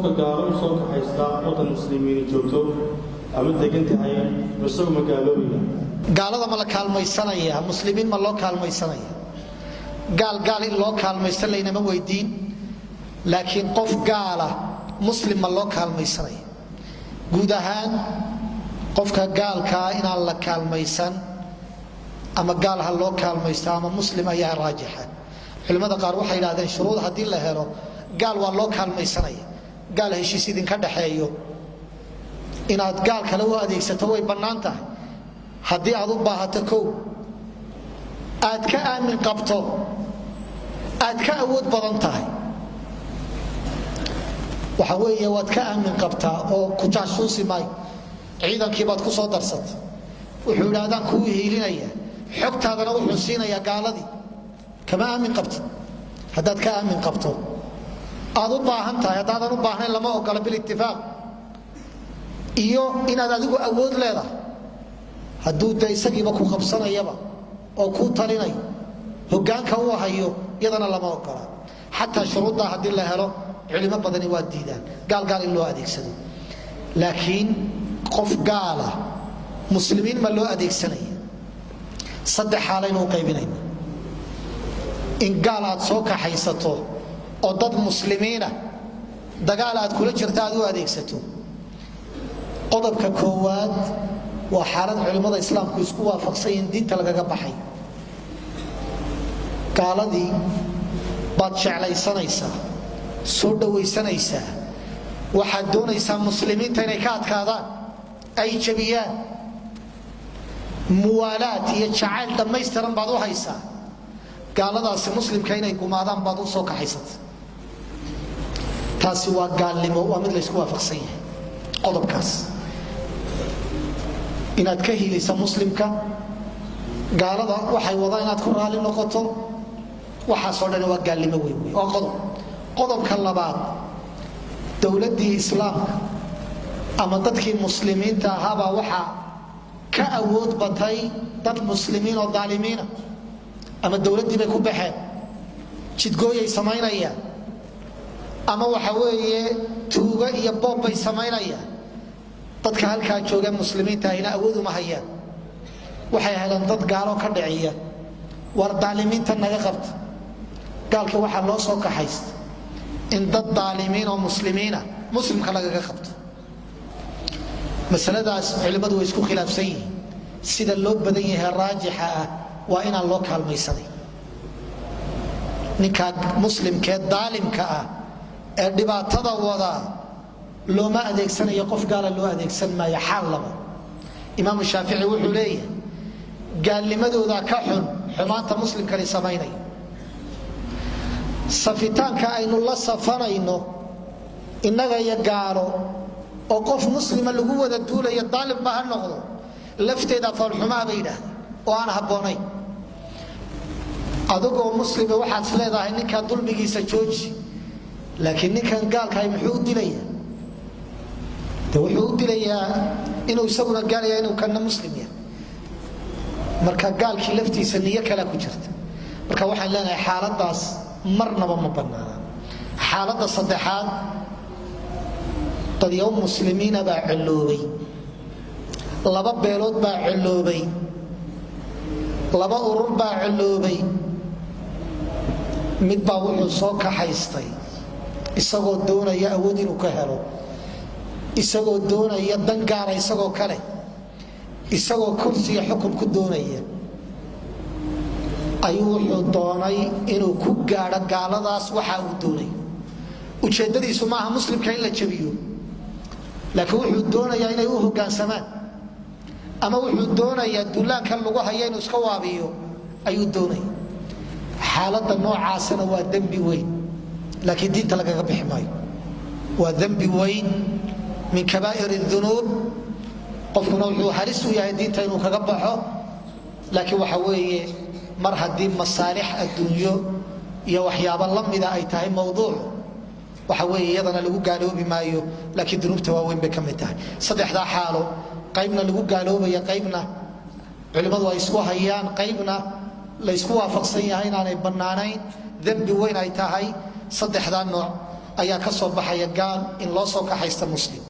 qofka gaaro soo ka haysta wadan muslimiin joogto ama degantahay isagoo magaalooyinka gaalada ma la kaalmaysanaya muslimiin ma loo kaalmaysanaya gaal in loo kaalmaysan leynama weydiin laakiin qof gaala muslim ma loo kaalmaysanaya guud ahaan qofka gaalka inaan la kaalmaysan ama gaal ha loo kaalmaysto ama muslim ayaa raajixa culimada qaar waxay yiraahdeen shuruud hadii la helo gaal waa loo kaalmaysanaya gaal heshiis idin ka dhaxeeyo inaad gaal kale u adeegsato way bannaan tahay haddii aad u baahato kow aad ka aamin qabto aad ka awood badan tahay waxa weeye waad ka aamin qabtaa oo ku jaasuusi maayo ciidankii baad ku soo darsatay wuxuu yidhaahdaan kuu hiilinaya xogtaadana wuxuu siinayaa gaaladii kama aamin qabtid haddaad ka aamin qabto aad u baahan tahay haddaadan u baahnayn lama ogola bilitifaaq iyo inaad adigu awood leedahay hadduu de isagiiba ku qabsanayaba oo ku talinayo hoggaanka uu hayo iyadana lama ogola xataa shuruuddaa haddii la helo culimo badani waa diidaan gaal in loo adeegsado laakiin qof gaala muslimiin ma loo adeegsanaya saddex xaalaynu u qaybinayna in gaal aad soo kaxaysato oo dad muslimiina dagaal aad kula jirta aad u adeegsato qodobka koowaad waa xaalad culimada islaamku isku waafaqsan in diinta lagaga baxay gaaladii baad jeclaysanaysaa soo dhawaysanaysaa waxaad doonaysaa muslimiinta inay ka adkaadaan ay jabiyaan muwaalaad iyo jacayl dhammaystiran baad u haysaa gaaladaasi muslimka inay gumaadaan baad u soo kaxaysatay taasi waa gaalnimo waa mid la isku waafaqsan yahay qodobkaas inaad ka hiilaysa muslimka gaalada waxay wadaan inaad ku raali noqoto waxaasoo dhan waa gaalnimo weyn waa qodobka labaad dowladdii islaamka ama dadkii muslimiinta ahaabaa waxaa ka awood batay dad muslimiin oo daalimiina ama dowladdii bay ku baxeen jidgooyay samaynayaan ama waxa weeye tuugo iyo boob bay samaynayaan dadka halkaa jooga muslimiinta ahina awood uma hayaan waxay heleen dad gaalo ka dhiciya war daalimiinta naga qabta gaalka waxaa loo soo kaxaysta in dad daalimiin oo muslimiina muslimka lagaga qabto masaladaas culimmadu way isku khilaafsan yihiin sida loo badan yahay raajixa ah waa inaan loo kaalmaysaday ninka muslimkee daalimka ah ee dhibaatada wadaa looma adeegsanayo qof gaala loo adeegsan maayo xaal laba imaamu shaafici wuxuu leeyahay gaalnimadooda ka xun xumaanta muslimkani samaynayo safitaanka aynu la safanayno innaga iyo gaalo oo qof muslima lagu wada duulayo daalimba ha noqdo lafteeda foolxumaa bay yidhaahdeen oo aan habboonayn adigoo muslima waxaad leedahay ninkaa dulmigiisa jooji laakiin ninkan gaalkahay muxuu u dilayaa de wuxuu u dilayaa inuu isaguna gaalaya inuu kana muslim yahay marka gaalkii laftiisa niyo kale ku jirta marka waxaan leenahay xaaladaas marnaba ma bannaana xaaladda saddexaad dad yow muslimiina baa ciloobay laba beelood baa ciloobay laba urur baa ciloobay mid baa wuxuu soo kaxaystay isagoo doonaya awood inuu ka helo isagoo doonaya dan gaara isagoo kale isagoo kursiga xukun ku doonaya ayuu wuxuu doonay inuu ku gaadho gaaladaas waxa uu doonay ujeeddadiisu maaha muslimka in la jabiyo laakiin wuxuu doonayaa inay u hoggaansamaan ama wuxuu doonayaa duulaankan lagu haya inuu iska waabiyo ayuu doonaya xaaladda noocaasana waa dembi weyn laakiin diinta lagaga bixi maayo waa dembi weyn min kabaa'ir dunuub qofkuna wuxuu halis u yahay diinta inuu kaga baxo laakiin waxa weeye mar haddii masaalix adduunyo iyo waxyaabo la mida ay tahay mowduuc waxa weeye iyadana lagu gaaloobi maayo laakiin dunuubta waaweyn bay ka mid tahay saddexdaa xaalo qaybna lagu gaaloobaya qaybna culimmadu ay isku hayaan qaybna la isku waafaqsan yahay inaanay bannaanayn dembi weyn ay tahay saddexdaa nooc ayaa ka soo baxaya gaal in loo soo kaxaysta muslim